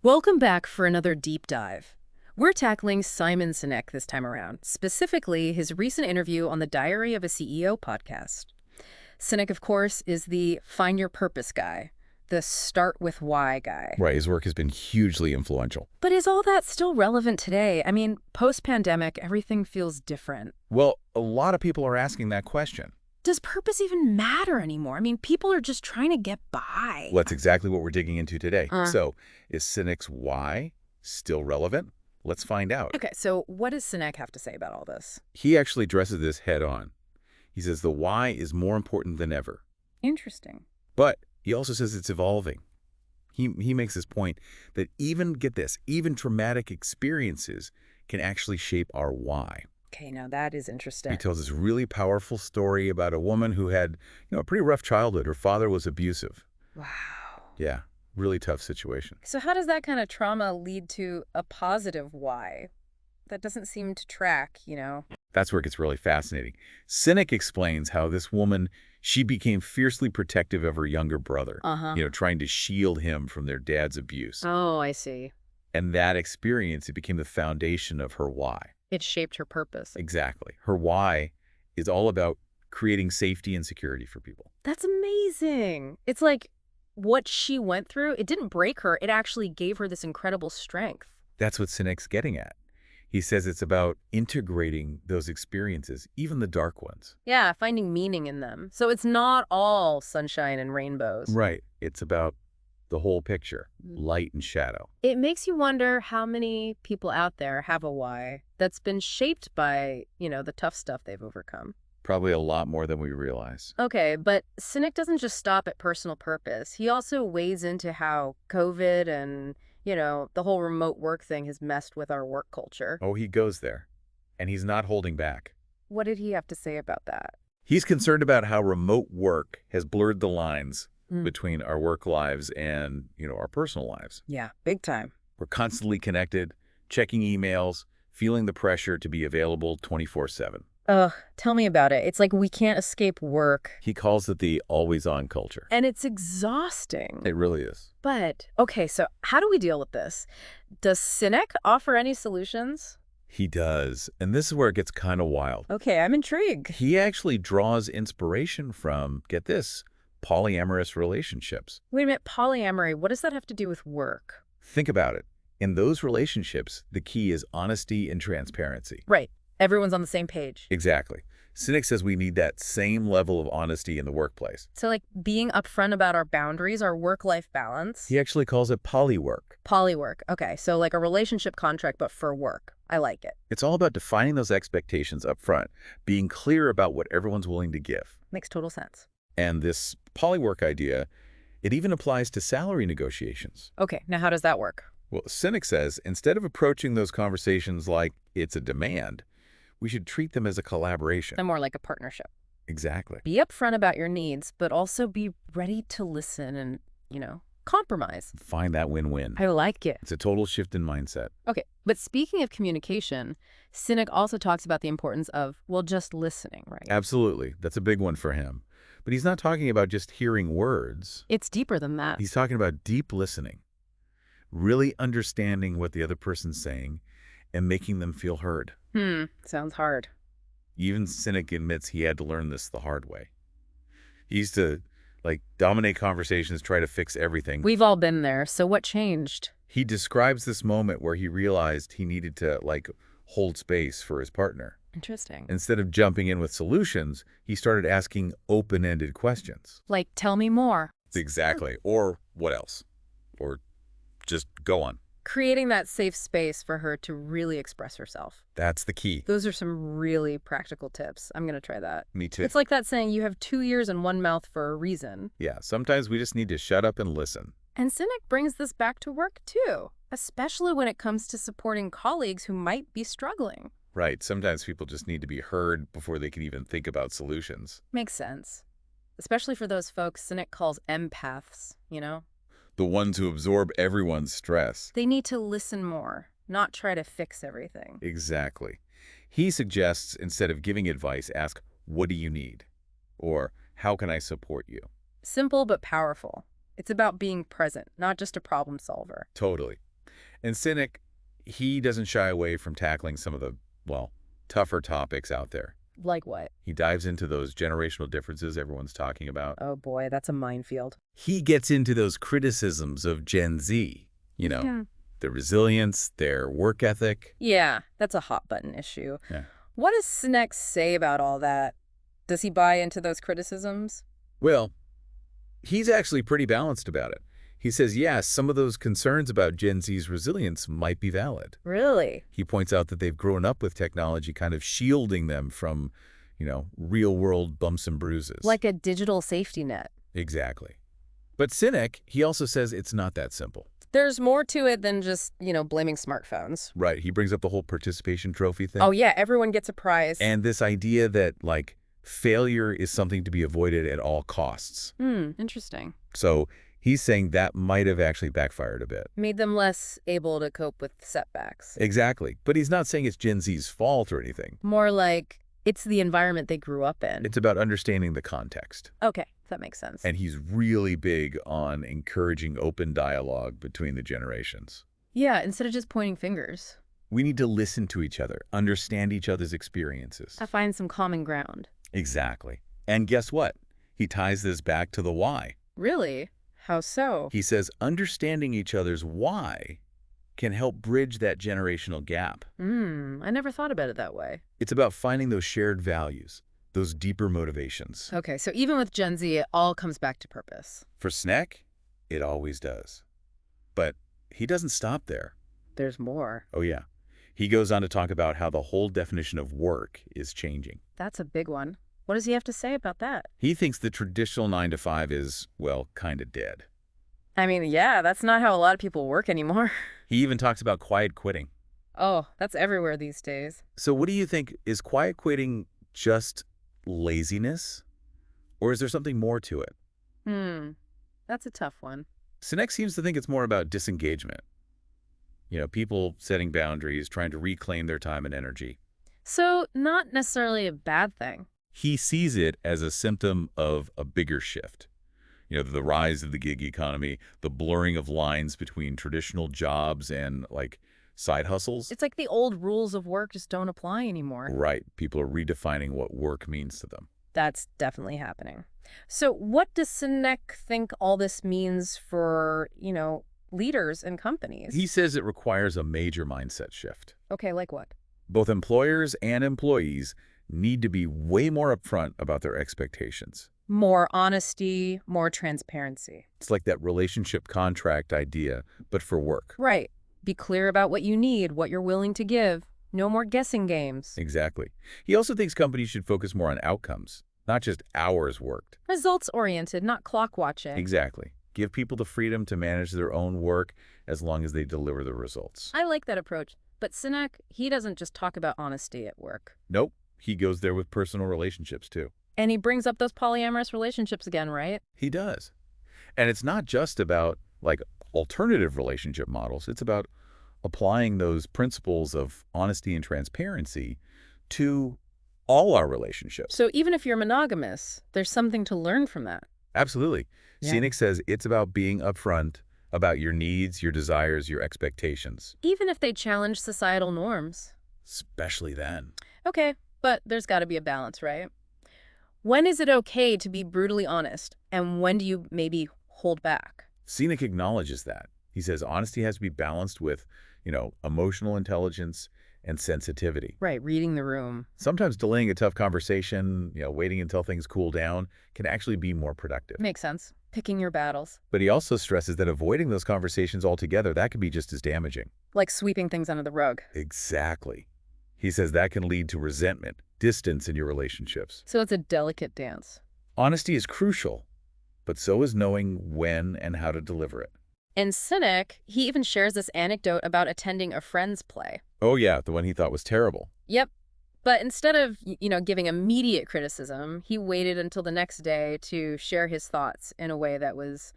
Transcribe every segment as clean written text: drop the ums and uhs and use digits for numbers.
Welcome back for another deep dive. We're tackling Simon Sinek this time around, specifically his recent interview on the Diary of a CEO podcast. Sinek, of course, is the find your purpose guy, the start with why guy. Right, his work has been hugely influential. But is all that still relevant today? I mean, post-pandemic, everything feels different. Well, a lot of people are asking that question. Does purpose even matter anymore? I mean, people are just trying to get by. Well, that's exactly what we're digging into today. Uh. So, is Sinek's why still relevant? Let's find out. Okay, so what does Sinek have to say about all this? He actually addresses this head on. He says the why is more important than ever. Interesting. But he also says it's evolving. He makes this point that get this, even traumatic experiences can actually shape our why. Okay, now that is interesting. He tells this really powerful story about a woman who had, a pretty rough childhood. Her father was abusive. Wow. Yeah, really tough situation. So how does that kind of trauma lead to a positive why? That doesn't seem to track, That's where it gets really fascinating. Sinek explains how this woman, she became fiercely protective of her younger brother, trying to shield him from their dad's abuse. Oh, I see. And that experience, it became the foundation of her why. It shaped her purpose. Exactly. Her why is all about creating safety and security for people. That's amazing. It's like what she went through, it didn't break her. It actually gave her this incredible strength. That's what Sinek's getting at. He says it's about integrating those experiences, even the dark ones. Yeah, finding meaning in them. So it's not all sunshine and rainbows. Right. It's about the whole picture, light and shadow. It makes you wonder how many people out there have a why that's been shaped by, the tough stuff they've overcome. Probably a lot more than we realize. Okay, but Sinek doesn't just stop at personal purpose. He also wades into how COVID and, the whole remote work thing has messed with our work culture. Oh, he goes there. And he's not holding back. What did he have to say about that? He's concerned about how remote work has blurred the lines between our work lives and, our personal lives. Yeah, big time. We're constantly connected, checking emails, feeling the pressure to be available 24/7. Ugh, tell me about it. It's like we can't escape work. He calls it the always-on culture. And it's exhausting. It really is. But, okay, so how do we deal with this? Does Sinek offer any solutions? He does. And this is where it gets kind of wild. Okay, I'm intrigued. He actually draws inspiration from, get this, polyamorous relationships. Wait a minute, polyamory, what does that have to do with work? Think about it. In those relationships, the key is honesty and transparency. Right. Everyone's on the same page. Exactly. Sinek says we need that same level of honesty in the workplace. So like being upfront about our boundaries, our work-life balance. He actually calls it polywork. Polywork. Okay, so like a relationship contract, but for work. I like it. It's all about defining those expectations up front, being clear about what everyone's willing to give. Makes total sense. And this polywork idea, it even applies to salary negotiations. Okay, now how does that work? Well, Sinek says instead of approaching those conversations like it's a demand, we should treat them as a collaboration. And more like a partnership. Exactly. Be upfront about your needs, but also be ready to listen and, compromise. Find that win-win. I like it. It's a total shift in mindset. Okay, but speaking of communication, Sinek also talks about the importance of, just listening, right? Absolutely. That's a big one for him. But he's not talking about just hearing words. It's deeper than that. He's talking about deep listening, really understanding what the other person's saying and making them feel heard. Sounds hard. Even Sinek admits he had to learn this the hard way. He used to, dominate conversations, try to fix everything. We've all been there, so what changed? He describes this moment where he realized he needed to, hold space for his partner. Interesting. Instead of jumping in with solutions, he started asking open-ended questions. Like, tell me more. Exactly. Or what else? Or just go on. Creating that safe space for her to really express herself. That's the key. Those are some really practical tips. I'm going to try that. Me too. It's like that saying, you have 2 ears and 1 mouth for a reason. Yeah, sometimes we just need to shut up and listen. And Sinek brings this back to work too, especially when it comes to supporting colleagues who might be struggling. Right. Sometimes people just need to be heard before they can even think about solutions. Makes sense. Especially for those folks Sinek calls empaths, The ones who absorb everyone's stress. They need to listen more, not try to fix everything. Exactly. He suggests instead of giving advice, ask, what do you need? Or how can I support you? Simple but powerful. It's about being present, not just a problem solver. Totally. And Sinek, he doesn't shy away from tackling some of the, well, tougher topics out there. Like what? He dives into those generational differences everyone's talking about. Oh boy, that's a minefield. He gets into those criticisms of Gen Z, Yeah. their resilience, their work ethic. Yeah, that's a hot button issue. Yeah. What does Sinek say about all that? Does he buy into those criticisms? Well, he's actually pretty balanced about it. He says, yes, some of those concerns about Gen Z's resilience might be valid. Really? He points out that they've grown up with technology kind of shielding them from, real-world bumps and bruises. Like a digital safety net. Exactly. But Sinek, he also says it's not that simple. There's more to it than just, blaming smartphones. Right. He brings up the whole participation trophy thing. Oh, yeah, everyone gets a prize. And this idea that, failure is something to be avoided at all costs. Interesting. So he's saying that might have actually backfired a bit. Made them less able to cope with setbacks. Exactly. But he's not saying it's Gen Z's fault or anything. More like it's the environment they grew up in. It's about understanding the context. Okay, that makes sense. And he's really big on encouraging open dialogue between the generations. Yeah, instead of just pointing fingers. We need to listen to each other, understand each other's experiences. I find some common ground. Exactly. And guess what? He ties this back to the why. Really? How so? He says understanding each other's why can help bridge that generational gap. I never thought about it that way. It's about finding those shared values, those deeper motivations. Okay, so even with Gen Z, it all comes back to purpose. For Sinek, it always does. But he doesn't stop there. There's more. Oh, yeah. He goes on to talk about how the whole definition of work is changing. That's a big one. What does he have to say about that? He thinks the traditional 9 to 5 is, well, kind of dead. I mean, yeah, that's not how a lot of people work anymore. He even talks about quiet quitting. Oh, that's everywhere these days. So what do you think? Is quiet quitting just laziness? Or is there something more to it? That's a tough one. Sinek seems to think it's more about disengagement. People setting boundaries, trying to reclaim their time and energy. So, not necessarily a bad thing. He sees it as a symptom of a bigger shift. The rise of the gig economy, the blurring of lines between traditional jobs and, side hustles. It's like the old rules of work just don't apply anymore. Right. People are redefining what work means to them. That's definitely happening. So, what does Sinek think all this means for, leaders and companies? He says it requires a major mindset shift. Okay, like what? Both employers and employees need to be way more upfront about their expectations. More honesty, more transparency. It's like that relationship contract idea, but for work. Right. Be clear about what you need, what you're willing to give. No more guessing games. Exactly. He also thinks companies should focus more on outcomes, not just hours worked. Results-oriented, not clock watching. Exactly. Give people the freedom to manage their own work as long as they deliver the results. I like that approach. But Sinek, he doesn't just talk about honesty at work. Nope. He goes there with personal relationships, too. And he brings up those polyamorous relationships again, right? He does. And it's not just about, alternative relationship models. It's about applying those principles of honesty and transparency to all our relationships. So even if you're monogamous, there's something to learn from that. Absolutely. Yeah. Sinek says it's about being upfront about your needs, your desires, your expectations. Even if they challenge societal norms. Especially then. Okay, but there's got to be a balance, right? When is it okay to be brutally honest, and when do you maybe hold back? Sinek acknowledges that. He says honesty has to be balanced with, emotional intelligence and sensitivity. Right, reading the room. Sometimes delaying a tough conversation, waiting until things cool down can actually be more productive. Makes sense. Picking your battles. But he also stresses that avoiding those conversations altogether, that can be just as damaging. Like sweeping things under the rug. Exactly. He says that can lead to resentment, distance in your relationships. So it's a delicate dance. Honesty is crucial, but so is knowing when and how to deliver it. In Sinek, he even shares this anecdote about attending a friend's play. Oh yeah, the one he thought was terrible. Yep. But instead of, giving immediate criticism, he waited until the next day to share his thoughts in a way that was,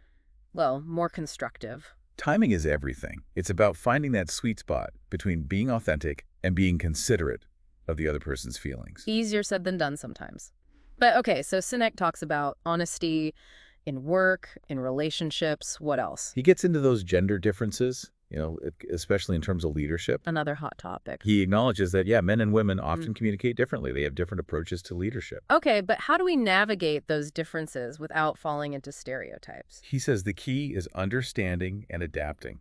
well, more constructive. Timing is everything. It's about finding that sweet spot between being authentic and being considerate of the other person's feelings. Easier said than done sometimes. But okay, so Sinek talks about honesty in work, in relationships. What else? He gets into those gender differences, especially in terms of leadership. Another hot topic. He acknowledges that, yeah, men and women often communicate differently. They have different approaches to leadership. Okay, but how do we navigate those differences without falling into stereotypes? He says the key is understanding and adapting,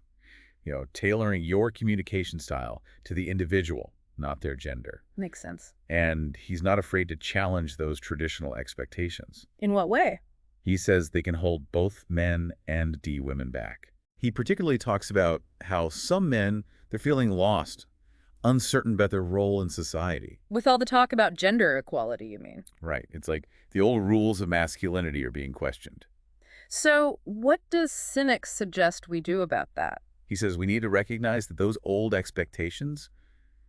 tailoring your communication style to the individual, not their gender. Makes sense. And he's not afraid to challenge those traditional expectations. In what way? He says they can hold both men and women back. He particularly talks about how some men, they're feeling lost, uncertain about their role in society. With all the talk about gender equality, you mean? Right. It's like the old rules of masculinity are being questioned. So what does Sinek suggest we do about that? He says we need to recognize that those old expectations,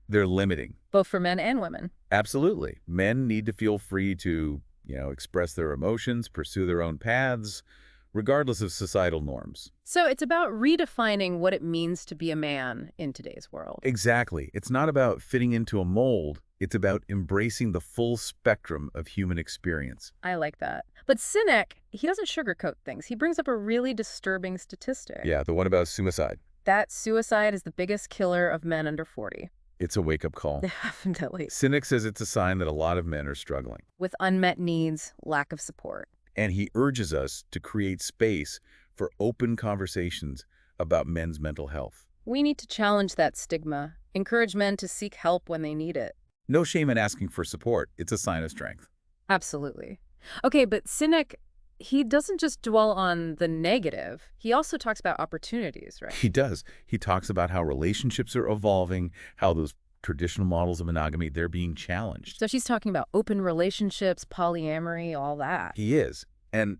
they're limiting. Both for men and women. Absolutely. Men need to feel free to, express their emotions, pursue their own paths, regardless of societal norms. So it's about redefining what it means to be a man in today's world. Exactly. It's not about fitting into a mold. It's about embracing the full spectrum of human experience. I like that. But Sinek, he doesn't sugarcoat things. He brings up a really disturbing statistic. Yeah, the one about suicide. That suicide is the biggest killer of men under 40. It's a wake-up call. Definitely. Sinek says it's a sign that a lot of men are struggling. With unmet needs, lack of support. And he urges us to create space for open conversations about men's mental health. We need to challenge that stigma, encourage men to seek help when they need it. No shame in asking for support. It's a sign of strength. Absolutely. Okay, but Sinek, he doesn't just dwell on the negative. He also talks about opportunities, right? He does. He talks about how relationships are evolving, how those traditional models of monogamy, they're being challenged. So she's talking about open relationships, polyamory, all that. He is. And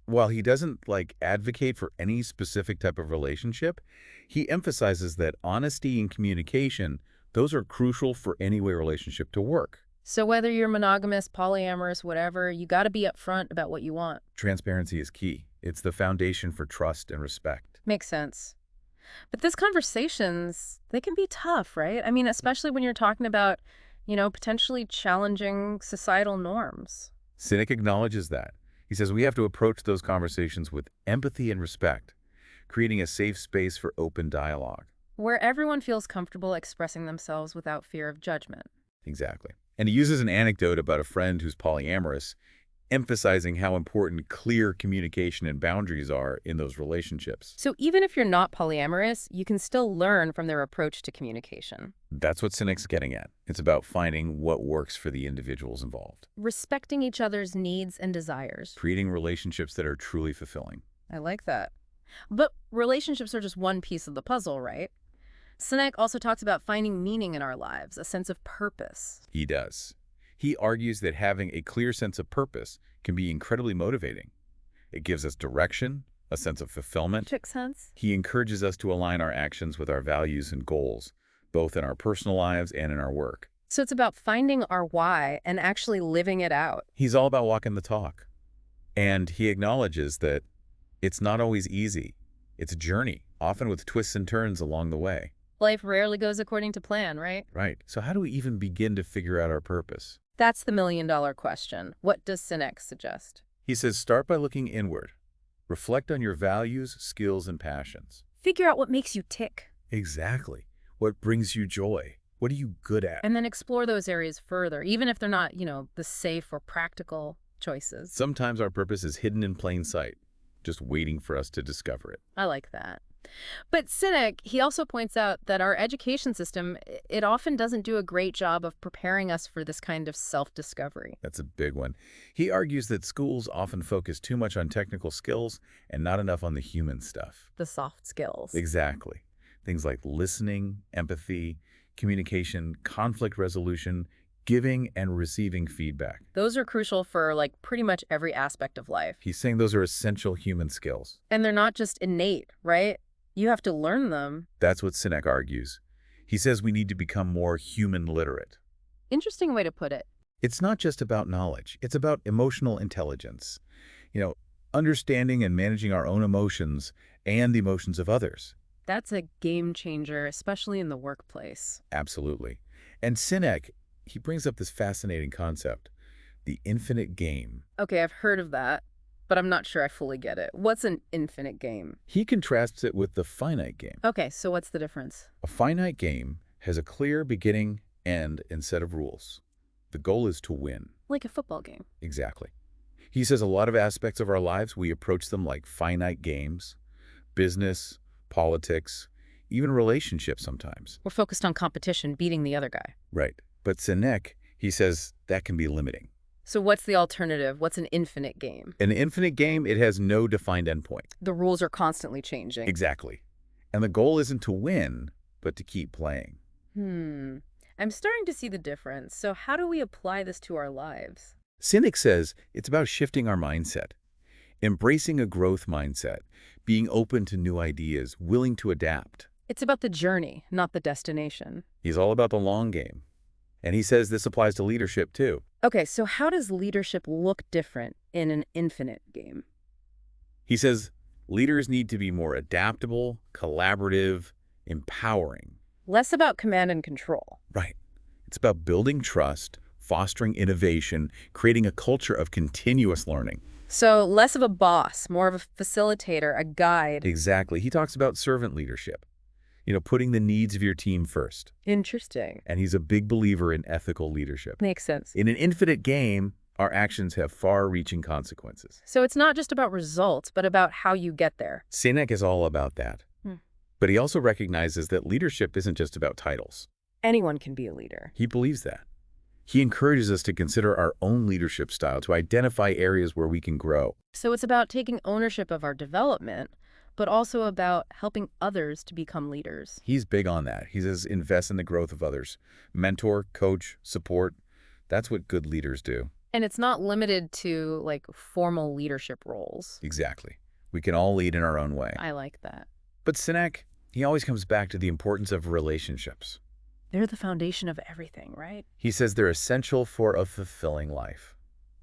while he doesn't, advocate for any specific type of relationship, he emphasizes that honesty and communication, those are crucial for any way relationship to work. So whether you're monogamous, polyamorous, whatever, you got to be upfront about what you want. Transparency is key. It's the foundation for trust and respect. Makes sense. But these conversations, they can be tough, right? I mean, especially when you're talking about, potentially challenging societal norms. Sinek acknowledges that. He says we have to approach those conversations with empathy and respect, creating a safe space for open dialogue. Where everyone feels comfortable expressing themselves without fear of judgment. Exactly. And he uses an anecdote about a friend who's polyamorous, emphasizing how important clear communication and boundaries are in those relationships. So even if you're not polyamorous, you can still learn from their approach to communication. That's what Sinek's getting at. It's about finding what works for the individuals involved. Respecting each other's needs and desires. Creating relationships that are truly fulfilling. I like that. But relationships are just one piece of the puzzle, right? Sinek also talks about finding meaning in our lives, a sense of purpose. He does. He argues that having a clear sense of purpose can be incredibly motivating. It gives us direction, a sense of fulfillment. Makes sense. He encourages us to align our actions with our values and goals, both in our personal lives and in our work. So it's about finding our why and actually living it out. He's all about walking the talk. And he acknowledges that it's not always easy. It's a journey, often with twists and turns along the way. Life rarely goes according to plan, right? Right. So how do we even begin to figure out our purpose? That's the million-dollar question. What does Sinek suggest? He says start by looking inward. Reflect on your values, skills, and passions. Figure out what makes you tick. Exactly. What brings you joy? What are you good at? And then explore those areas further, even if they're not, the safe or practical choices. Sometimes our purpose is hidden in plain sight, just waiting for us to discover it. I like that. But Sinek, he also points out that our education system, it often doesn't do a great job of preparing us for this kind of self-discovery. That's a big one. He argues that schools often focus too much on technical skills and not enough on the human stuff. The soft skills. Exactly. Things like listening, empathy, communication, conflict resolution, giving and receiving feedback. Those are crucial for pretty much every aspect of life. He's saying those are essential human skills. And they're not just innate, right? You have to learn them. That's what Sinek argues. He says we need to become more human literate. Interesting way to put it. It's not just about knowledge. It's about emotional intelligence. Understanding and managing our own emotions and the emotions of others. That's a game changer, especially in the workplace. Absolutely. And Sinek, he brings up this fascinating concept, the infinite game. Okay, I've heard of that. but I'm not sure I fully get it. What's an infinite game? He contrasts it with the finite game. Okay, so what's the difference? A finite game has a clear beginning, end, and set of rules. The goal is to win. Like a football game. Exactly. He says a lot of aspects of our lives, we approach them like finite games, business, politics, even relationships sometimes. We're focused on competition, beating the other guy. Right. But Sinek, he says that can be limiting. So what's the alternative? What's an infinite game? An infinite game, it has no defined endpoint. The rules are constantly changing. Exactly. And the goal isn't to win, but to keep playing. I'm starting to see the difference. So how do we apply this to our lives? Sinek says it's about shifting our mindset, embracing a growth mindset, being open to new ideas, willing to adapt. It's about the journey, not the destination. He's all about the long game. And he says this applies to leadership too. Okay, so how does leadership look different in an infinite game? He says leaders need to be more adaptable, collaborative, empowering. Less about command and control. Right. It's about building trust, fostering innovation, creating a culture of continuous learning. So less of a boss, more of a facilitator, a guide. Exactly. He talks about servant leadership, putting the needs of your team first. Interesting. And he's a big believer in ethical leadership. Makes sense. In an infinite game, our actions have far-reaching consequences. So it's not just about results, but about how you get there. Sinek is all about that. But he also recognizes that leadership isn't just about titles. Anyone can be a leader. He believes that. He encourages us to consider our own leadership style, to identify areas where we can grow. So it's about taking ownership of our development, but also about helping others to become leaders. He's big on that. He says invest in the growth of others. Mentor, coach, support. That's what good leaders do. And it's not limited to, like, formal leadership roles. Exactly. We can all lead in our own way. I like that. But Sinek, he always comes back to the importance of relationships. They're the foundation of everything, right? He says they're essential for a fulfilling life.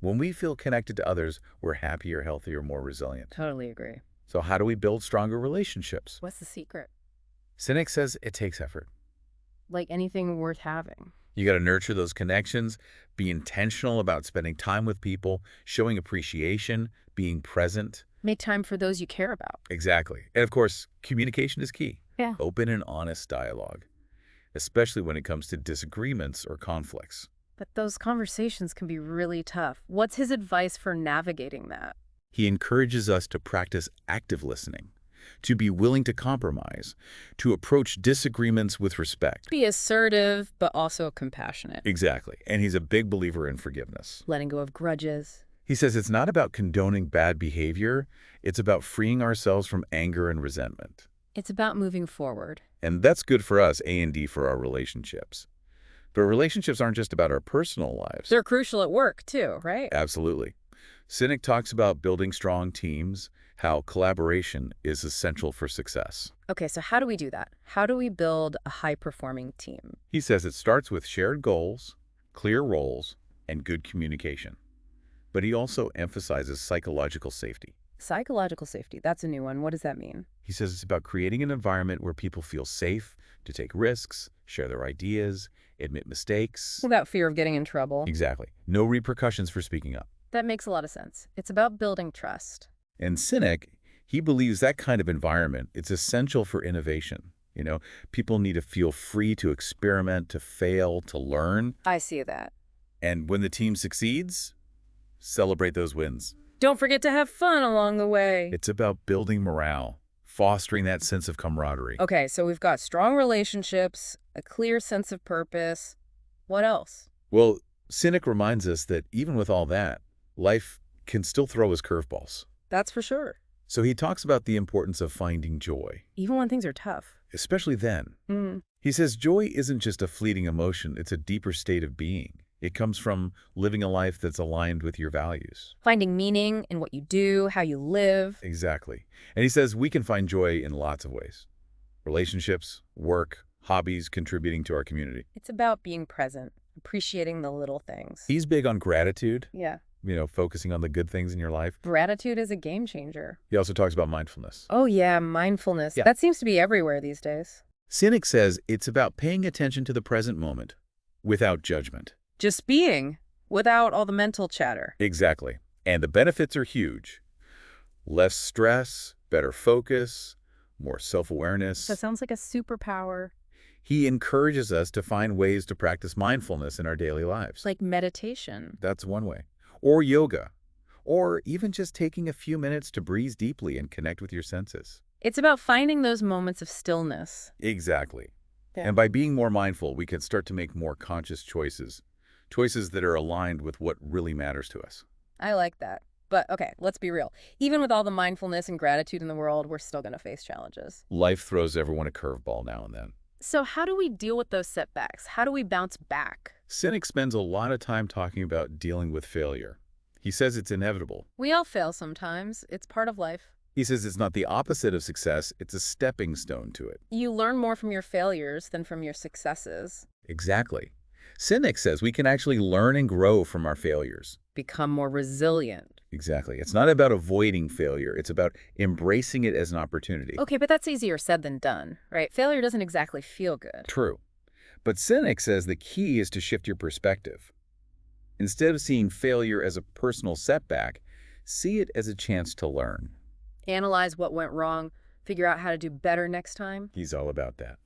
When we feel connected to others, we're happier, healthier, more resilient. Totally agree. So how do we build stronger relationships? What's the secret? Sinek says it takes effort. Like anything worth having. You got to nurture those connections, be intentional about spending time with people, showing appreciation, being present. Make time for those you care about. Exactly. And of course, communication is key. Yeah. Open and honest dialogue, especially when it comes to disagreements or conflicts. But those conversations can be really tough. What's his advice for navigating that? He encourages us to practice active listening, to be willing to compromise, to approach disagreements with respect. Be assertive, but also compassionate. Exactly. And he's a big believer in forgiveness. Letting go of grudges. He says it's not about condoning bad behavior. It's about freeing ourselves from anger and resentment. It's about moving forward. And that's good for us, A&D, for our relationships. But relationships aren't just about our personal lives. They're crucial at work, too, right? Absolutely. Sinek talks about building strong teams, how collaboration is essential for success. Okay, so how do we do that? How do we build a high-performing team? He says it starts with shared goals, clear roles, and good communication. But he also emphasizes psychological safety. Psychological safety, that's a new one. What does that mean? He says it's about creating an environment where people feel safe to take risks, share their ideas, admit mistakes. Without fear of getting in trouble. Exactly. No repercussions for speaking up. That makes a lot of sense. It's about building trust. And Sinek, he believes that kind of environment is essential for innovation. People need to feel free to experiment, to fail, to learn. I see that. And when the team succeeds, celebrate those wins. Don't forget to have fun along the way. It's about building morale, fostering that sense of camaraderie. Okay, so we've got strong relationships, a clear sense of purpose. What else? Well, Sinek reminds us that even with all that, life can still throw us curveballs. That's for sure. So he talks about the importance of finding joy. Even when things are tough. Especially then. He says joy isn't just a fleeting emotion, it's a deeper state of being. It comes from living a life that's aligned with your values. Finding meaning in what you do, how you live. Exactly. And he says we can find joy in lots of ways. Relationships, work, hobbies, contributing to our community. It's about being present, appreciating the little things. He's big on gratitude. Yeah. Focusing on the good things in your life. Gratitude is a game changer. He also talks about mindfulness. Oh yeah, mindfulness. Yeah. That seems to be everywhere these days. Sinek says it's about paying attention to the present moment without judgment. Just being, without all the mental chatter. Exactly. And the benefits are huge. Less stress, better focus, more self-awareness. That sounds like a superpower. He encourages us to find ways to practice mindfulness in our daily lives. Like meditation. That's one way. Or yoga. Or even just taking a few minutes to breathe deeply and connect with your senses. It's about finding those moments of stillness. Exactly. Yeah. And by being more mindful, we can start to make more conscious choices. Choices that are aligned with what really matters to us. I like that. But okay, let's be real. Even with all the mindfulness and gratitude in the world, we're still going to face challenges. Life throws everyone a curveball now and then. So how do we deal with those setbacks? How do we bounce back? Sinek spends a lot of time talking about dealing with failure. He says it's inevitable. We all fail sometimes. It's part of life. He says it's not the opposite of success, it's a stepping stone to it. You learn more from your failures than from your successes. Exactly. Sinek says we can actually learn and grow from our failures. Become more resilient. Exactly. It's not about avoiding failure. It's about embracing it as an opportunity. Okay, but that's easier said than done, right? Failure doesn't exactly feel good. True. But Sinek says the key is to shift your perspective. Instead of seeing failure as a personal setback, see it as a chance to learn. Analyze what went wrong, figure out how to do better next time, He's all about that.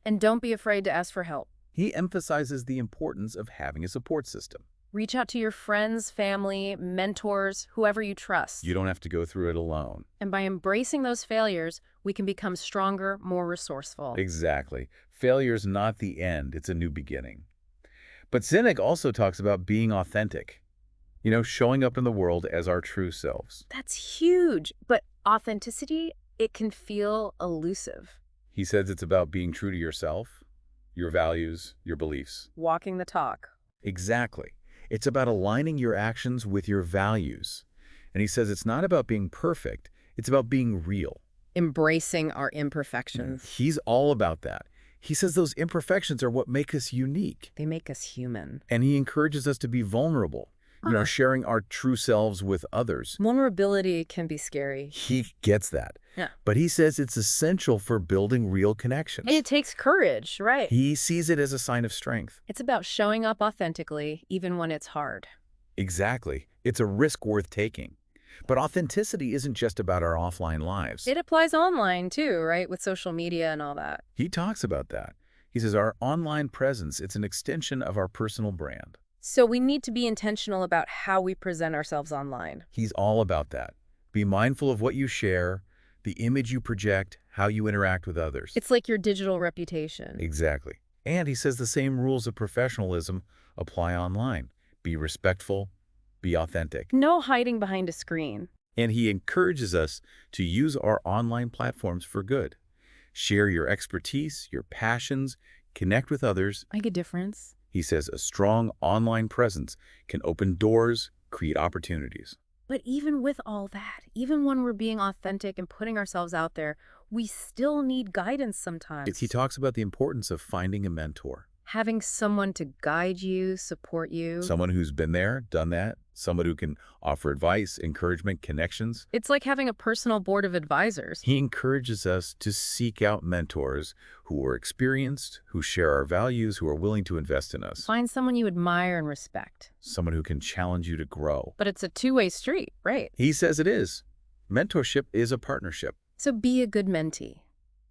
and don't be afraid to ask for help. He emphasizes the importance of having a support system. Reach out to your friends, family, mentors, whoever you trust. You don't have to go through it alone. And by embracing those failures, we can become stronger, more resourceful. Exactly. Failure's not the end, it's a new beginning. But Sinek also talks about being authentic. Showing up in the world as our true selves. That's huge. But authenticity, it can feel elusive. He says it's about being true to yourself, your values, your beliefs. Walking the talk. Exactly. It's about aligning your actions with your values. And he says it's not about being perfect, it's about being real. Embracing our imperfections. He's all about that. He says those imperfections are what make us unique. They make us human. And he encourages us to be vulnerable, sharing our true selves with others. Vulnerability can be scary. He gets that. Yeah. But he says it's essential for building real connections. It takes courage, right? He sees it as a sign of strength. It's about showing up authentically, even when it's hard. Exactly. It's a risk worth taking. But authenticity isn't just about our offline lives. It applies online too, right? With social media and all that. He talks about that. He says our online presence, it's an extension of our personal brand. So we need to be intentional about how we present ourselves online. He's all about that. Be mindful of what you share, the image you project, how you interact with others. It's like your digital reputation. Exactly. And he says the same rules of professionalism apply online. Be respectful, be authentic. No hiding behind a screen. And he encourages us to use our online platforms for good. Share your expertise, your passions, connect with others. Make a difference. He says a strong online presence can open doors, create opportunities. But even with all that, even when we're being authentic and putting ourselves out there, we still need guidance sometimes. He talks about the importance of finding a mentor. Having someone to guide you, support you. Someone who's been there, done that. Someone who can offer advice, encouragement, connections. It's like having a personal board of advisors. He encourages us to seek out mentors who are experienced, who share our values, who are willing to invest in us. Find someone you admire and respect. Someone who can challenge you to grow. But it's a two-way street, right? He says it is. Mentorship is a partnership. So be a good mentee.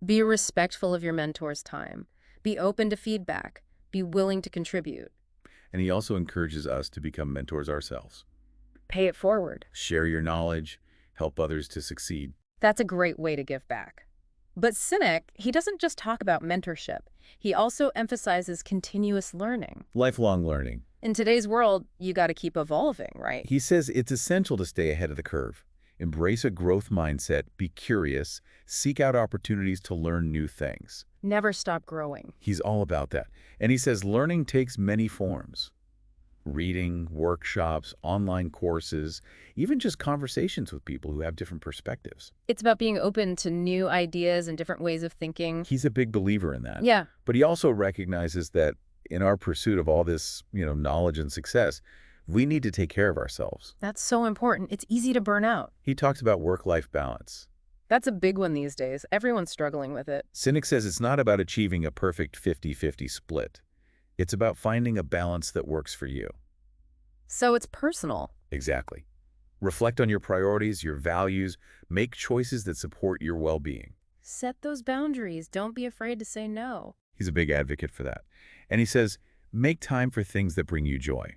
Be respectful of your mentor's time. Be open to feedback. Be willing to contribute. And he also encourages us to become mentors ourselves. Pay it forward. Share your knowledge, help others to succeed. That's a great way to give back. But Sinek, he doesn't just talk about mentorship. He also emphasizes continuous learning. Lifelong learning. In today's world, you got to keep evolving, right? He says it's essential to stay ahead of the curve. Embrace a growth mindset, be curious, seek out opportunities to learn new things. Never stop growing. He's all about that. And he says learning takes many forms. Reading, workshops, online courses, even just conversations with people who have different perspectives. It's about being open to new ideas and different ways of thinking. He's a big believer in that. Yeah. But he also recognizes that in our pursuit of all this, knowledge and success, we need to take care of ourselves. That's so important. It's easy to burn out. He talks about work-life balance. That's a big one these days. Everyone's struggling with it. Sinek says it's not about achieving a perfect 50-50 split. It's about finding a balance that works for you. So it's personal. Exactly. Reflect on your priorities, your values, make choices that support your well-being. Set those boundaries. Don't be afraid to say no. He's a big advocate for that. And he says, make time for things that bring you joy,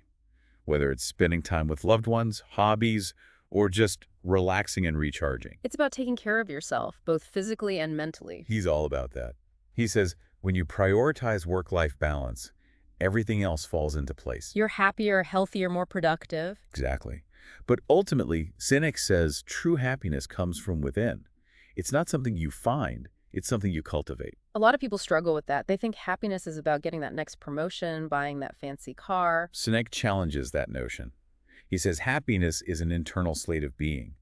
whether it's spending time with loved ones, hobbies, or just relaxing and recharging. It's about taking care of yourself, both physically and mentally. He's all about that. He says, when you prioritize work-life balance, everything else falls into place. You're happier, healthier, more productive. Exactly. But ultimately, Sinek says true happiness comes from within. It's not something you find, it's something you cultivate. A lot of people struggle with that. They think happiness is about getting that next promotion, buying that fancy car. Sinek challenges that notion. He says happiness is an internal state of being.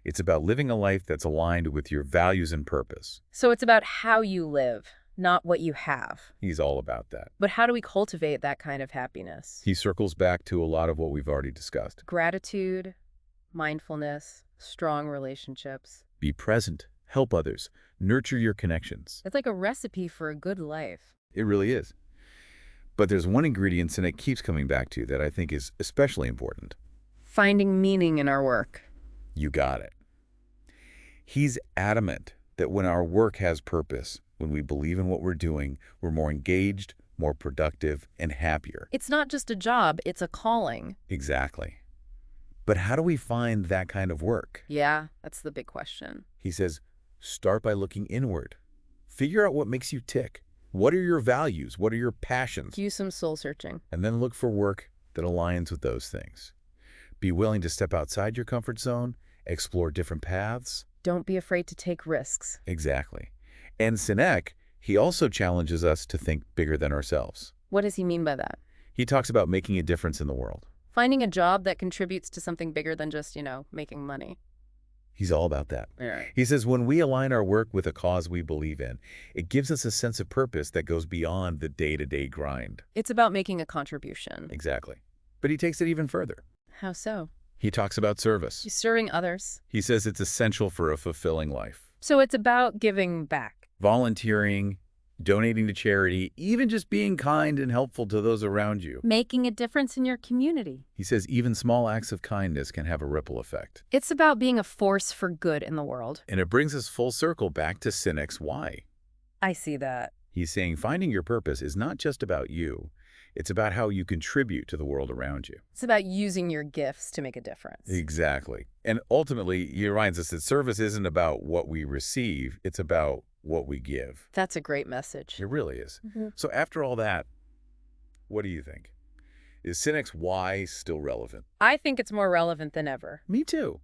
It's about living a life that's aligned with your values and purpose. So it's about how you live, not what you have. He's all about that. But how do we cultivate that kind of happiness? He circles back to a lot of what we've already discussed. Gratitude, mindfulness, strong relationships. Be present, help others, nurture your connections. It's like a recipe for a good life. It really is. But there's one ingredient Sinek keeps coming back to that I think is especially important. Finding meaning in our work. You got it. He's adamant that when our work has purpose, when we believe in what we're doing, we're more engaged, more productive, and happier. It's not just a job, it's a calling. Exactly. But how do we find that kind of work? Yeah, that's the big question. He says, start by looking inward. Figure out what makes you tick. What are your values? What are your passions? Do some soul searching. And then look for work that aligns with those things. Be willing to step outside your comfort zone, explore different paths. Don't be afraid to take risks. Exactly. And Sinek, he also challenges us to think bigger than ourselves. What does he mean by that? He talks about making a difference in the world. Finding a job that contributes to something bigger than just, making money. He's all about that. Yeah. He says when we align our work with a cause we believe in, it gives us a sense of purpose that goes beyond the day-to-day grind. It's about making a contribution. Exactly. But he takes it even further. How so? He talks about service. You're serving others. He says it's essential for a fulfilling life. So it's about giving back. Volunteering, donating to charity, even just being kind and helpful to those around you. Making a difference in your community. He says even small acts of kindness can have a ripple effect. It's about being a force for good in the world. And it brings us full circle back to Sinek's why. I see that. He's saying finding your purpose is not just about you. It's about how you contribute to the world around you. It's about using your gifts to make a difference. Exactly. And ultimately, he reminds us that service isn't about what we receive. It's about what we give. That's a great message. It really is. So after all that, what do you think? Is Sinek's why still relevant? I think it's more relevant than ever. Me too.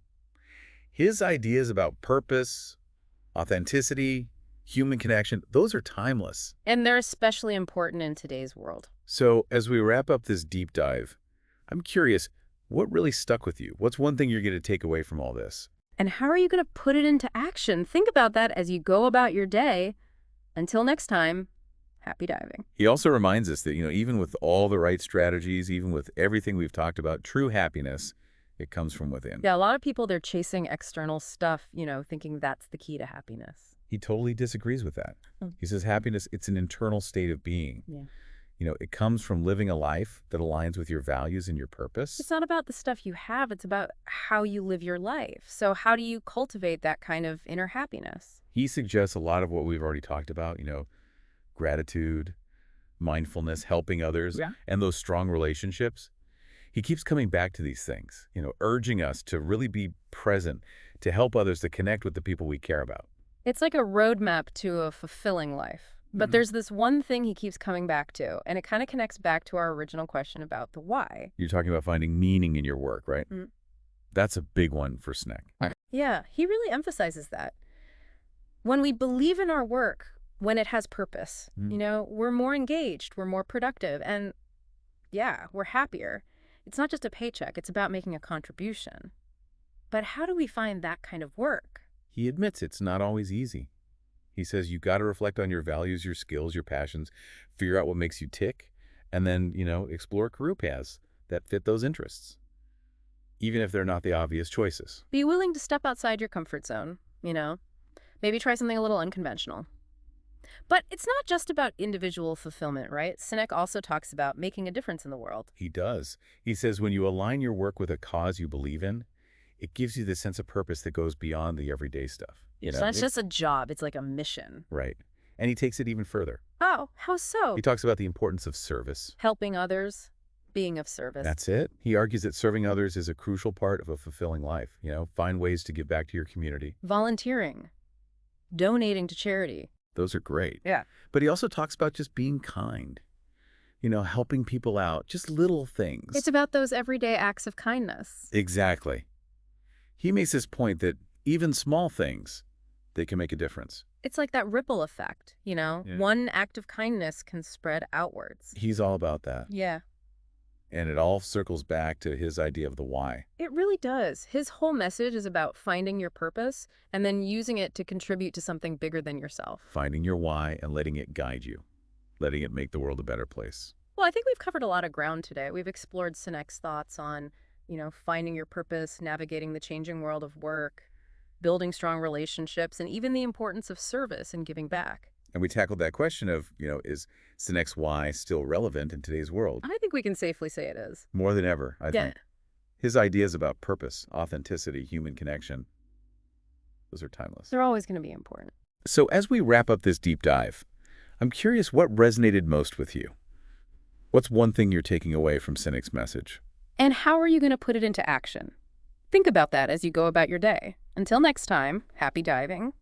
His ideas about purpose, authenticity, human connection, those are timeless. And they're especially important in today's world. So as we wrap up this deep dive, I'm curious, what really stuck with you? What's one thing you're going to take away from all this? And how are you going to put it into action? Think about that as you go about your day. Until next time, happy diving. He also reminds us that, even with all the right strategies, even with everything we've talked about, true happiness, it comes from within. Yeah, a lot of people, they're chasing external stuff, thinking that's the key to happiness. He totally disagrees with that. He says happiness, it's an internal state of being. Yeah. It comes from living a life that aligns with your values and your purpose. It's not about the stuff you have. It's about how you live your life. So how do you cultivate that kind of inner happiness? He suggests a lot of what we've already talked about, gratitude, mindfulness, helping others, and those strong relationships. He keeps coming back to these things, urging us to really be present, to help others, to connect with the people we care about. It's like a roadmap to a fulfilling life. But there's this one thing he keeps coming back to, and it kind of connects back to our original question about the why. You're talking about finding meaning in your work, right? That's a big one for Sinek. Yeah, he really emphasizes that. When we believe in our work, when it has purpose, we're more engaged, we're more productive, and we're happier. It's not just a paycheck, it's about making a contribution. But how do we find that kind of work? He admits it's not always easy. He says you got to reflect on your values, your skills, your passions, figure out what makes you tick, and then, explore career paths that fit those interests, even if they're not the obvious choices. Be willing to step outside your comfort zone, Maybe try something a little unconventional. But it's not just about individual fulfillment, right? Sinek also talks about making a difference in the world. He does. He says when you align your work with a cause you believe in, it gives you this sense of purpose that goes beyond the everyday stuff. It's not just a job, it's like a mission. Right. And he takes it even further. Oh, how so? He talks about the importance of service. Helping others, being of service. That's it. He argues that serving others is a crucial part of a fulfilling life. Find ways to give back to your community. Volunteering, donating to charity. Those are great. Yeah. But he also talks about just being kind, helping people out, just little things. It's about those everyday acts of kindness. Exactly. He makes this point that even small things, they can make a difference. It's like that ripple effect, Yeah. One act of kindness can spread outwards. He's all about that. Yeah. And it all circles back to his idea of the why. It really does. His whole message is about finding your purpose and then using it to contribute to something bigger than yourself. Finding your why and letting it guide you. Letting it make the world a better place. Well, I think we've covered a lot of ground today. We've explored Sinek's thoughts on, finding your purpose, navigating the changing world of work, building strong relationships, and even the importance of service and giving back. And we tackled that question of, is Sinek's why still relevant in today's world? I think we can safely say it is. More than ever, I think. His ideas about purpose, authenticity, human connection, those are timeless. They're always going to be important. So as we wrap up this deep dive, I'm curious what resonated most with you. What's one thing you're taking away from Sinek's message? And how are you going to put it into action? Think about that as you go about your day. Until next time, happy diving.